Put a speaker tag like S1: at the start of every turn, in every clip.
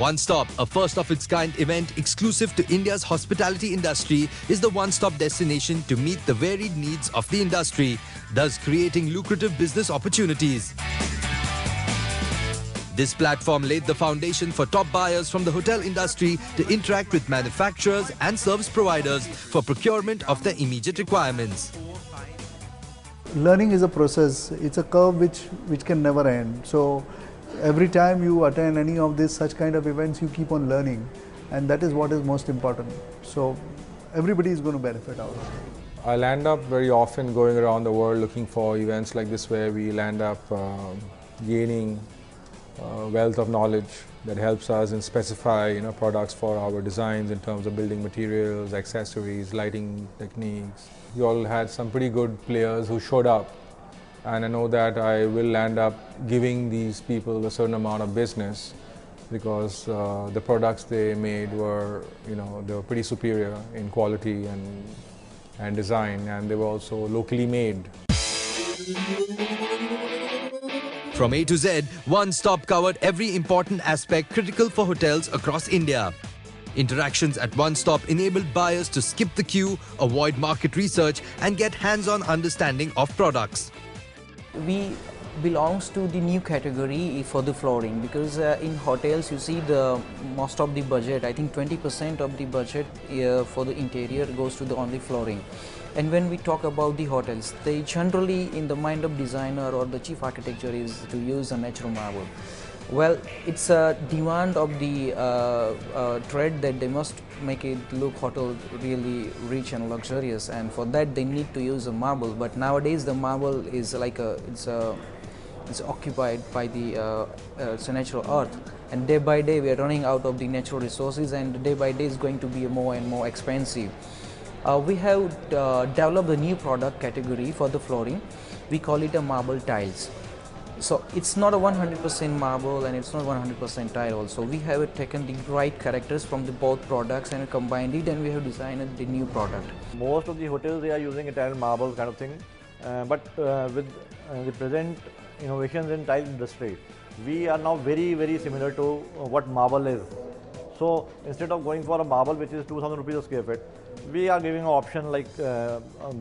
S1: ONESTOP, a first-of-its-kind event exclusive to India's hospitality industry, is the one-stop destination to meet the varied needs of the industry, thus creating lucrative business opportunities. This platform laid the foundation for top buyers from the hotel industry to interact with manufacturers and service providers for procurement of their immediate requirements.
S2: Learning is a process. It's a curve which can never end. So every time you attend any of this such kind of events, you keep on learning, and that is what is most important. So everybody is going to benefit out of it.
S3: I'll end up very often going around the world looking for events like this where we'll end up gaining wealth of knowledge that helps us in specify products for our designs in terms of building materials, accessories, lighting techniques. We all had some pretty good players who showed up, and I know that I will end up giving these people a certain amount of business because the products they made were, they were pretty superior in quality and design, and they were also locally made.
S1: From A to Z, ONESTOP covered every important aspect critical for hotels across India. Interactions at ONESTOP enabled buyers to skip the queue, avoid market research, and get hands-on understanding of products.
S4: We belongs to the new category for the flooring, because in hotels you see the most of the budget, I think 20% of the budget for the interior goes to the only flooring. And when we talk about the hotels, they generally in the mind of designer or the chief architecture is to use a natural marble. Well, it's a demand of the trade that they must make it look hotel really rich and luxurious, and for that they need to use a marble. But nowadays the marble is like it's occupied by the it's a natural earth, and day by day we are running out of the natural resources, and day by day is going to be more and more expensive. We have developed a new product category for the flooring. We call it a marble tiles. So it's not a 100% marble and it's not 100% tile also. We have taken the right characters from the both products and combined it, and we have designed the new product.
S5: Most of the hotels, they are using Italian marble kind of thing, but with the present innovations in tile industry, we are now very, very similar to what marble is. So instead of going for a marble which is 2,000 rupees a square feet, we are giving an option like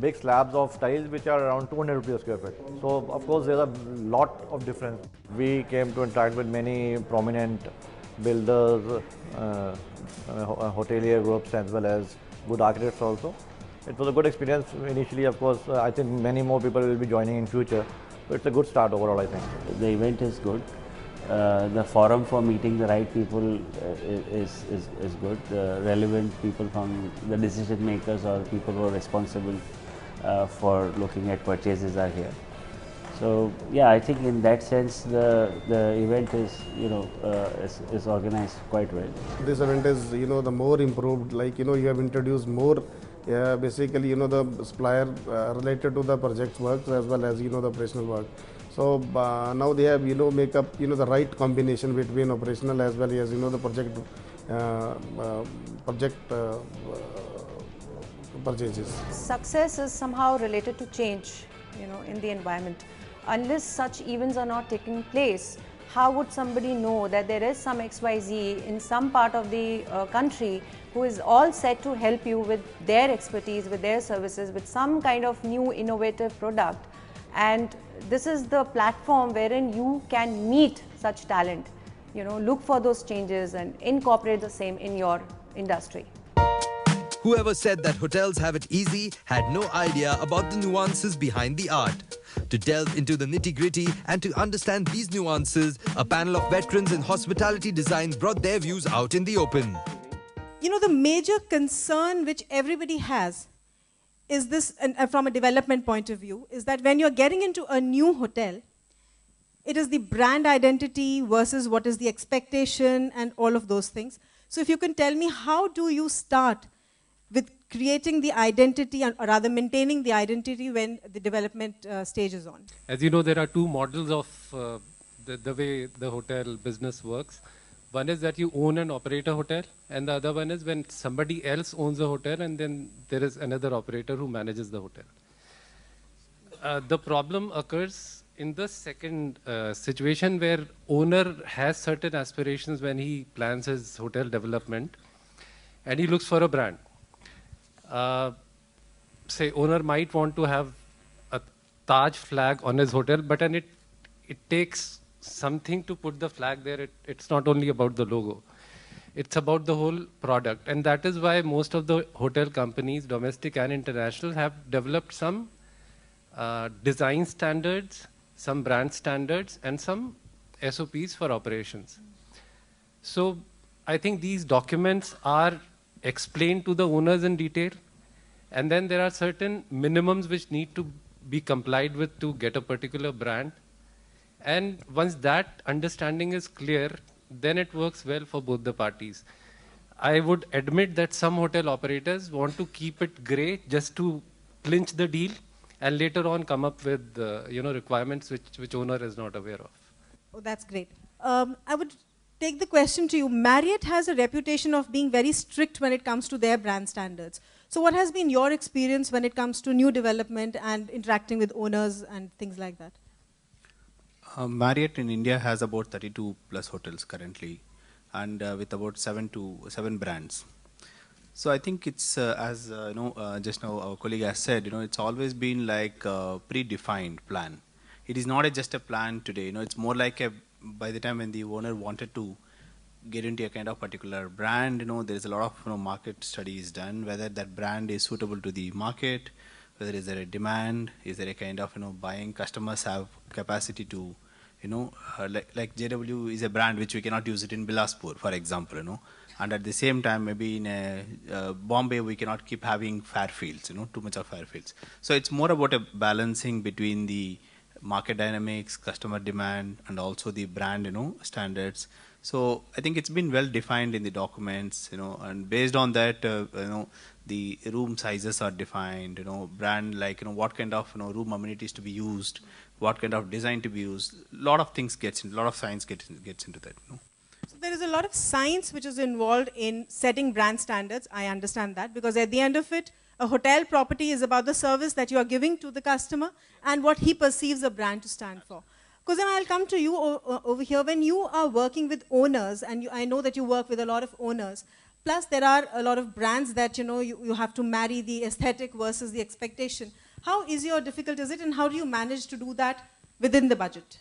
S5: big slabs of tiles which are around 200 rupees a square feet. So of course there's a lot of difference. We came to interact with many prominent builders, hotelier groups, as well as good architects also. It was a good experience initially. Of course, I think many more people will be joining in future. So it's a good start overall, I think.
S6: The event is good. The forum for meeting the right people is good. The relevant people from the decision makers or people who are responsible for looking at purchases are here. So yeah, I think in that sense the event is organized quite well.
S7: This event is the more improved. Like you have introduced more basically the supplier related to the project works as well as the operational work. So now they have make up the right combination between operational as well as the project purchases.
S8: Success is somehow related to change in the environment. Unless such events are not taking place, how would somebody know that there is some XYZ in some part of the country who is all set to help you with their expertise, with their services, with some kind of new innovative product? And this is the platform wherein you can meet such talent, look for those changes and incorporate the same in your industry.
S1: Whoever said that hotels have it easy had no idea about the nuances behind the art. To delve into the nitty-gritty and to understand these nuances, a panel of veterans in hospitality design brought their views out in the open.
S9: The major concern which everybody has is this, and from a development point of view, is that when you're getting into a new hotel, it is the brand identity versus what is the expectation and all of those things. So if you can tell me, how do you start with creating the identity, or rather maintaining the identity when the development stage is on?
S10: As you know, there are two models of the way the hotel business works. One is that you own and operate a hotel, and the other one is when somebody else owns a hotel and then there is another operator who manages the hotel. The problem occurs in the second situation where owner has certain aspirations when he plans his hotel development and he looks for a brand. Say owner might want to have a Taj flag on his hotel, but then it takes something to put the flag there. It's not only about the logo. It's about the whole product. And that is why most of the hotel companies, domestic and international, have developed some design standards, some brand standards, and some SOPs for operations. So I think these documents are explained to the owners in detail. And then there are certain minimums which need to be complied with to get a particular brand. And once that understanding is clear, then it works well for both the parties. I would admit that some hotel operators want to keep it grey just to clinch the deal and later on come up with requirements which owner is not aware of.
S9: Oh, that's great. I would take the question to you. Marriott has a reputation of being very strict when it comes to their brand standards. So what has been your experience when it comes to new development and interacting with owners and things like that?
S11: Marriott in India has about 32 plus hotels currently, and with about 7 brands. So I think it's as just now our colleague has said, it's always been like a predefined plan. It is not just a plan today. It's more like by the time when the owner wanted to get into a kind of particular brand, there is a lot of market studies done, whether that brand is suitable to the market, whether is there a demand, is there a kind of buying customers have capacity to like JW is a brand which we cannot use it in Bilaspur, for example, and at the same time maybe in Bombay we cannot keep having Fairfields, too much of Fairfields. So it's more about a balancing between the market dynamics, customer demand, and also the brand standards. So I think it's been well defined in the documents, and based on that, the room sizes are defined, brand like, what kind of room amenities to be used, what kind of design to be used. A lot of things a lot of science gets into that.
S9: So there is a lot of science which is involved in setting brand standards. I understand that, because at the end of it, a hotel property is about the service that you are giving to the customer and what he perceives a brand to stand for. Kozem, I'll come to you over here. When you are working with owners, and I know that you work with a lot of owners, plus there are a lot of brands that you have to marry the aesthetic versus the expectation. How easy or difficult is it, and how do you manage to do that within the budget?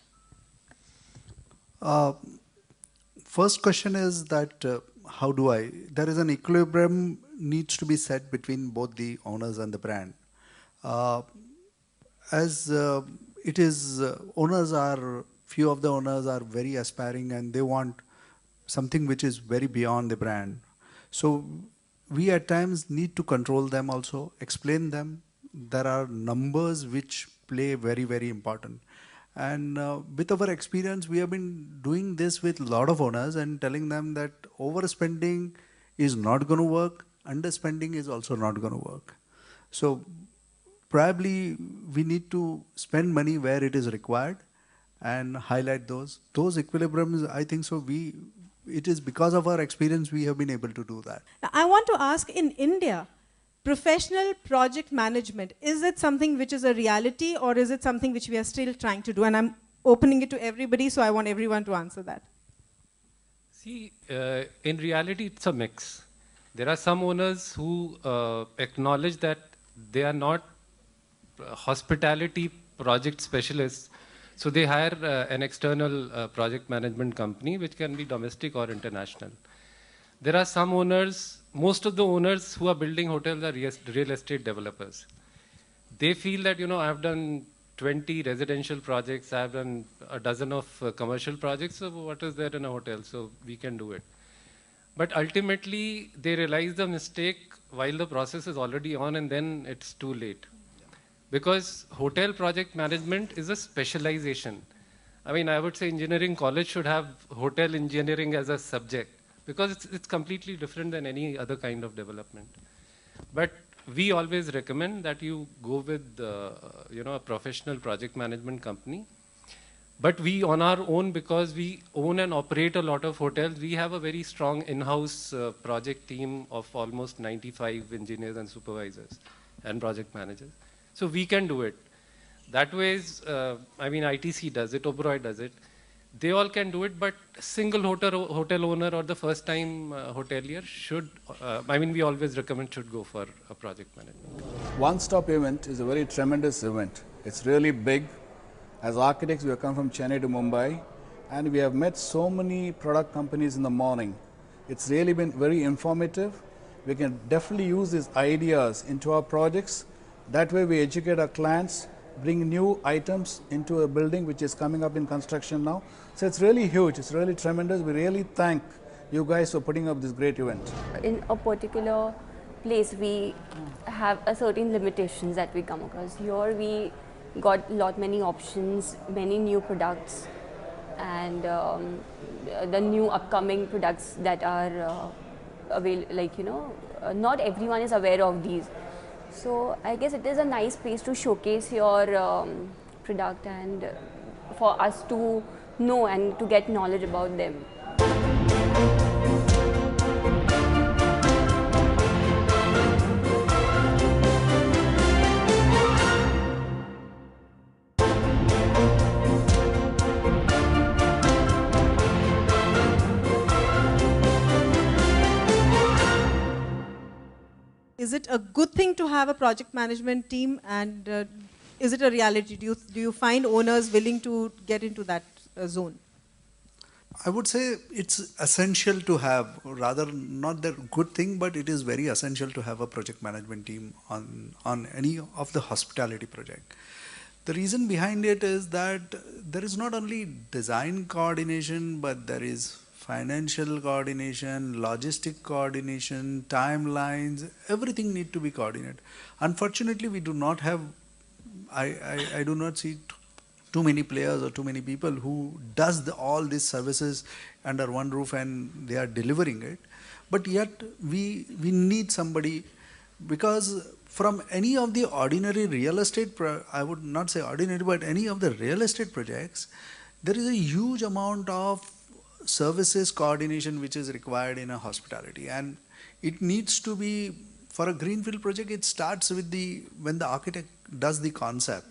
S2: First question is that how do I? There is an equilibrium needs to be set between both the owners and the brand. It is few of the owners are very aspiring and they want something which is very beyond the brand. So we at times need to control them also, explain them. There are numbers which play very, very important. And with our experience, we have been doing this with a lot of owners and telling them that overspending is not going to work, underspending is also not going to work. So probably we need to spend money where it is required and highlight those equilibriums. I think so it is because of our experience we have been able to do that.
S9: Now, I want to ask, in India, professional project management, is it something which is a reality, or is it something which we are still trying to do? And I'm opening it to everybody, so I want everyone to answer that.
S10: See, in reality, it's a mix. There are some owners who acknowledge that they are not hospitality project specialists, so they hire an external project management company, which can be domestic or international. There are some owners, most of the owners who are building hotels are real estate developers. They feel that, I've done 20 residential projects, I've done a dozen of commercial projects, so what is there in a hotel? So we can do it. But ultimately, they realize the mistake while the process is already on, and then it's too late. Because hotel project management is a specialization. I mean, I would say engineering college should have hotel engineering as a subject, because it's completely different than any other kind of development. But we always recommend that you go with a professional project management company. But we on our own, because we own and operate a lot of hotels, we have a very strong in-house project team of almost 95 engineers and supervisors and project managers. So we can do it. That way is, I mean, ITC does it, Oberoi does it. They all can do it, but single hotel owner or the first time hotelier should, I mean, we always recommend should go for a project management.
S12: One-stop event is a very tremendous event. It's really big. As architects, we have come from Chennai to Mumbai, and we have met so many product companies in the morning. It's really been very informative. We can definitely use these ideas into our projects. That way we educate our clients, bring new items into a building which is coming up in construction now. So it's really huge, it's really tremendous. We really thank you guys for putting up this great event.
S13: In a particular place, we have a certain limitations that we come across. Here we got many options, many new products, and the new upcoming products that are available, like, you know, not everyone is aware of these. So I guess it is a nice place to showcase your product and for us to know and to get knowledge about them.
S9: Is it a good thing to have a project management team, and is it a reality? Do you find owners willing to get into that zone?
S2: I would say it's essential to have, rather not the good thing, but it is very essential to have a project management team on any of the hospitality project. The reason behind it is that there is not only design coordination, but there is financial coordination, logistic coordination, timelines, everything need to be coordinated. Unfortunately, we do not have, I do not see too many players or too many people who does all these services under one roof and they are delivering it. But yet we need somebody, because from any of the ordinary real estate, I would not say ordinary, but any of the real estate projects, there is a huge amount of services coordination which is required in a hospitality, and it needs to be, for a greenfield project, it starts with when the architect does the concept.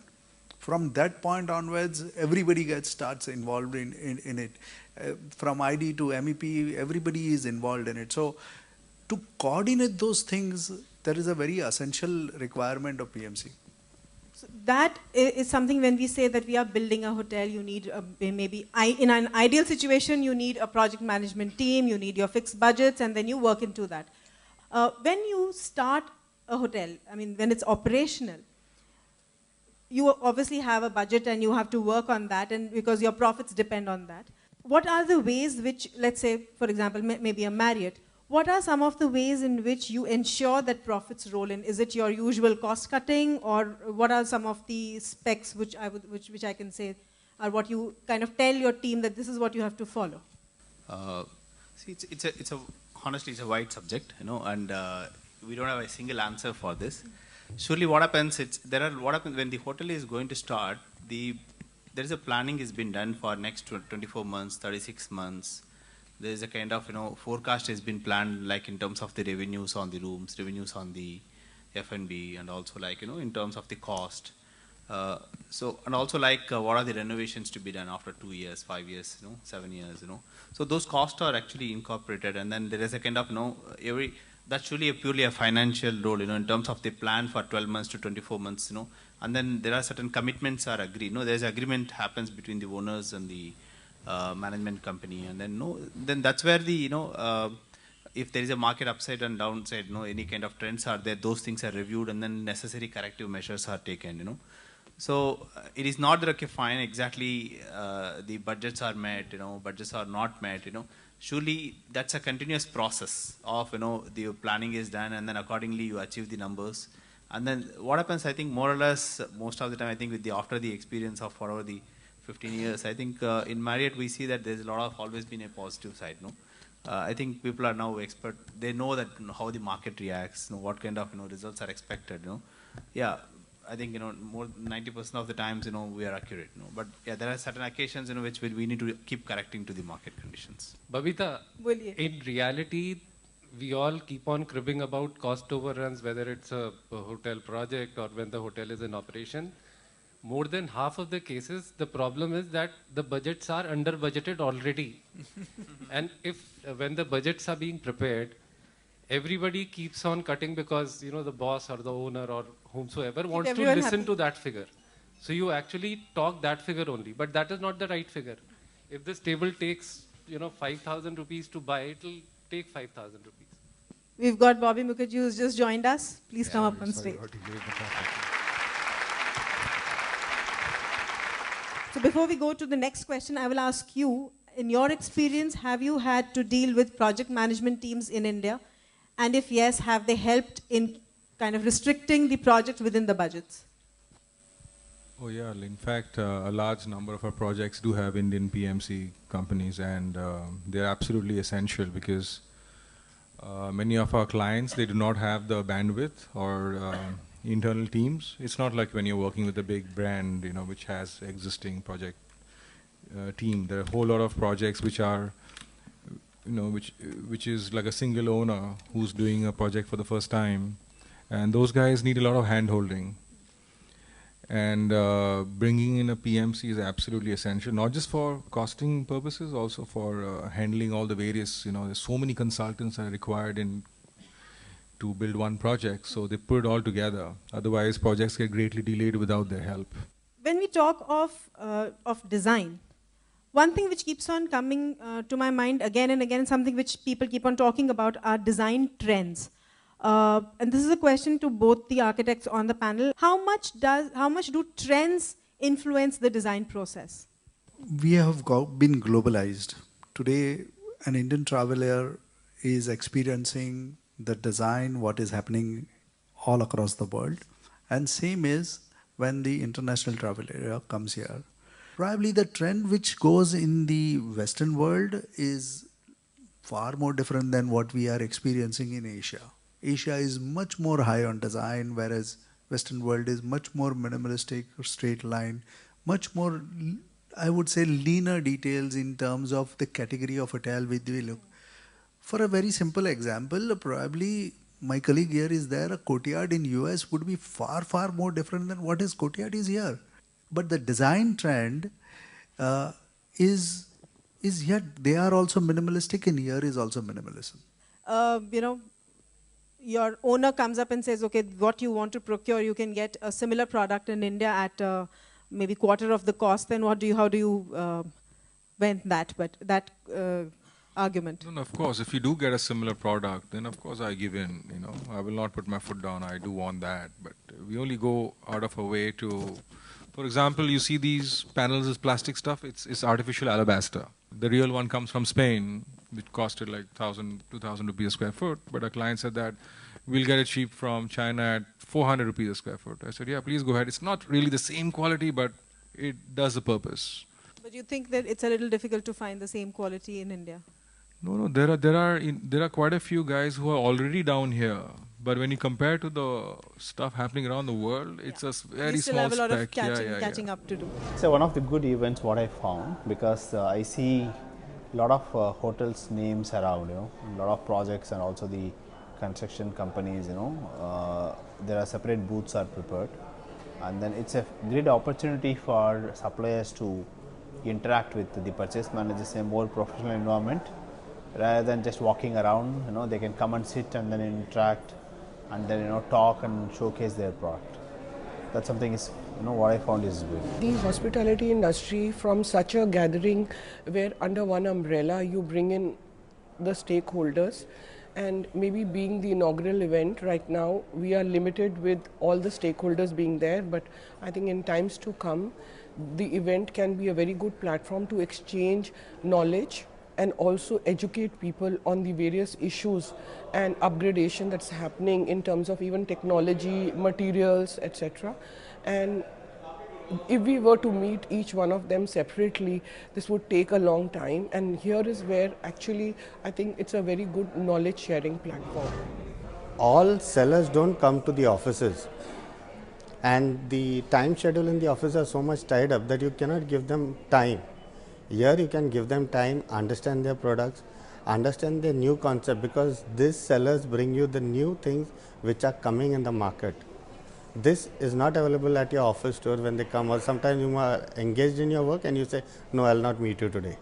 S2: From that point onwards, everybody starts involved in it. From ID to MEP, everybody is involved in it. So to coordinate those things, there is a very essential requirement of PMC.
S9: So that is something, when we say that we are building a hotel, you need maybe, in an ideal situation, you need a project management team, you need your fixed budgets, and then you work into that. When you start a hotel, I mean, when it's operational, you obviously have a budget and you have to work on that, and because your profits depend on that. What are the ways which, let's say, for example, maybe a Marriott, what are some of the ways in which you ensure that profits roll in? Is it your usual cost cutting, or what are some of the specs which I can say are what you kind of tell your team that this is what you have to follow?
S11: See, honestly, it's a wide subject, you know, and we don't have a single answer for this. Surely, what happens? What happens when the hotel is going to start? There is a planning has been done for next 24 months, 36 months. There is a kind of, you know, forecast has been planned, like in terms of the revenues on the rooms, revenues on the F&B, and also, like, you know, in terms of the cost. And also, like, what are the renovations to be done after 2 years, 5 years, you know, 7 years, you know. So those costs are actually incorporated, and then there is a kind of, you know, that's really purely a financial role, you know, in terms of the plan for 12 months to 24 months, you know. And then there are certain commitments are agreed. You know, there's agreement happens between the owners and the management company, and then that's where the, you know, if there is a market upside and downside, you know, any kind of trends are there, those things are reviewed, and then necessary corrective measures are taken, you know. So it is not that, okay, fine, exactly the budgets are met, you know, budgets are not met, you know. Surely that's a continuous process of, you know, the planning is done, and then accordingly you achieve the numbers. And then what happens, I think, more or less, most of the time, I think, after the experience of whatever the 15 years, I think in Marriott we see that there's always been a positive side, no? I think people are now expert. They know that, you know, how the market reacts, you know, what kind of, you know, results are expected, you know. Yeah, I think, you know, more 90% of the times, you know, we are accurate, you know. But yeah, there are certain occasions, you know, which we need to keep correcting to the market conditions.
S10: Babita, in reality, we all keep on cribbing about cost overruns, whether it's a hotel project or when the hotel is in operation. more than half of the cases, the problem is that the budgets are under budgeted already. And if, when the budgets are being prepared, everybody keeps on cutting because, you know, the boss or the owner or whomsoever wants to listen to that figure. So you actually talk that figure only, but that is not the right figure. If this table takes, you know, 5,000 rupees to buy, it will take 5,000 rupees.
S9: We've got Bobby Mukherjee who's just joined us. Please come up on stage. So before we go to the next question, I will ask you, in your experience, have you had to deal with project management teams in India? And if yes, have they helped in kind of restricting the project within the budgets?
S3: Oh yeah, in fact, a large number of our projects do have Indian PMC companies, and they're absolutely essential because many of our clients, they do not have the bandwidth or internal teams. It's not like when you're working with a big brand, you know, which has existing project team. There are a whole lot of projects which are, you know, which is like a single owner who's doing a project for the first time, and those guys need a lot of hand-holding. And bringing in a PMC is absolutely essential, not just for costing purposes, also for handling all the various, you know, there's so many consultants that are required to build one project, so they put it all together. Otherwise, projects get greatly delayed without their help.
S9: When we talk of design, one thing which keeps on coming to my mind again and again, something which people keep on talking about, are design trends. And this is a question to both the architects on the panel. How much do trends influence the design process?
S2: We have been globalized. Today, an Indian traveler is experiencing the design, what is happening all across the world. And same is when the international traveler comes here. Probably the trend which goes in the Western world is far more different than what we are experiencing in Asia. Asia is much more high on design, whereas Western world is much more minimalistic, straight line, much more, I would say, leaner details in terms of the category of hotel which we look. For a very simple example, probably my colleague here is there, a courtyard in US would be far, far more different than what his courtyard is here. But the design trend is yet, they are also minimalistic, and here is also minimalism.
S9: You know, your owner comes up and says, okay, what you want to procure, you can get a similar product in India at maybe quarter of the cost. Then how do you vent that? But that argument.
S3: No, of course, if you do get a similar product, then of course I give in. You know, I will not put my foot down. I do want that, but we only go out of our way to. For example, you see these panels as plastic stuff. It's artificial alabaster. The real one comes from Spain, which costed like 1,000, 2,000 rupees a square foot. But a client said that we'll get it cheap from China at 400 rupees a square foot. I said, yeah, please go ahead. It's not really the same quality, but it does the purpose.
S9: But you think that it's a little difficult to find the same quality in India?
S3: No, there are quite a few guys who are already down here. But when you compare to the stuff happening around the world, it's a very small speck.
S9: We still have a lot of catching up to do.
S14: So one of the good events what I found, because I see a lot of hotels names around, you know, a lot of projects, and also the construction companies, you know, there are separate booths are prepared, and then it's a great opportunity for suppliers to interact with the purchase managers in a more professional environment, rather than just walking around. You know, they can come and sit and then interact, and then, you know, talk and showcase their product. That's something is, you know, what I found is good.
S15: The hospitality industry, from such a gathering where under one umbrella you bring in the stakeholders, and maybe being the inaugural event right now, we are limited with all the stakeholders being there, but I think in times to come, the event can be a very good platform to exchange knowledge and also educate people on the various issues and upgradation that's happening in terms of even technology, materials, etc. And if we were to meet each one of them separately, this would take a long time, and here is where actually I think it's a very good knowledge sharing platform.
S16: All sellers don't come to the offices, and the time schedule in the office are so much tied up that you cannot give them time. Here you can give them time, understand their products, understand their new concept, because these sellers bring you the new things which are coming in the market. This is not available at your office store when they come, or sometimes you are engaged in your work and you say, no, I'll not meet you today.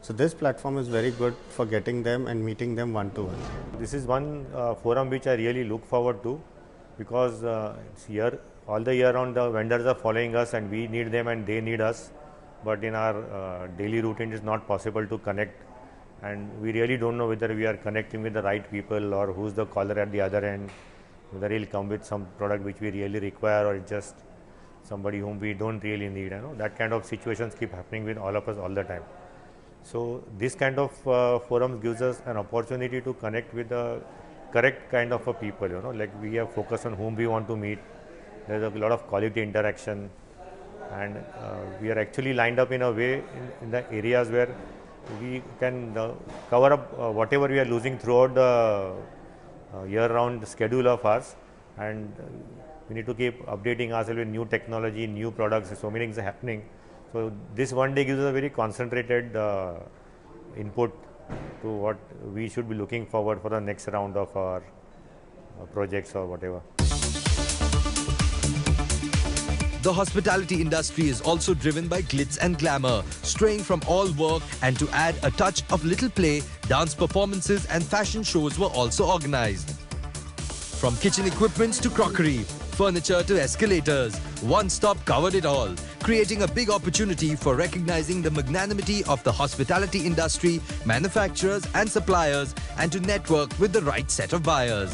S16: So this platform is very good for getting them and meeting them one-to-one.
S17: This is one forum which I really look forward to, because it's here, all the year round the vendors are following us and we need them and they need us. But in our daily routine it's not possible to connect, and we really don't know whether we are connecting with the right people or who's the caller at the other end, whether he'll come with some product which we really require or it's just somebody whom we don't really need. That kind of situations keep happening with all of us all the time. So this kind of forums gives us an opportunity to connect with the correct kind of a people, like we have focused on whom we want to meet. There's a lot of quality interaction, and we are actually lined up in a way in the areas where we can cover up whatever we are losing throughout the year-round schedule of ours, and we need to keep updating ourselves with new technology, new products. So many things are happening. So this one day gives us a very concentrated input to what we should be looking forward for the next round of our projects or whatever.
S1: The hospitality industry is also driven by glitz and glamour, straying from all work, and to add a touch of little play, dance performances and fashion shows were also organized. From kitchen equipments to crockery, furniture to escalators, OneStop covered it all, creating a big opportunity for recognizing the magnanimity of the hospitality industry, manufacturers and suppliers, and to network with the right set of buyers.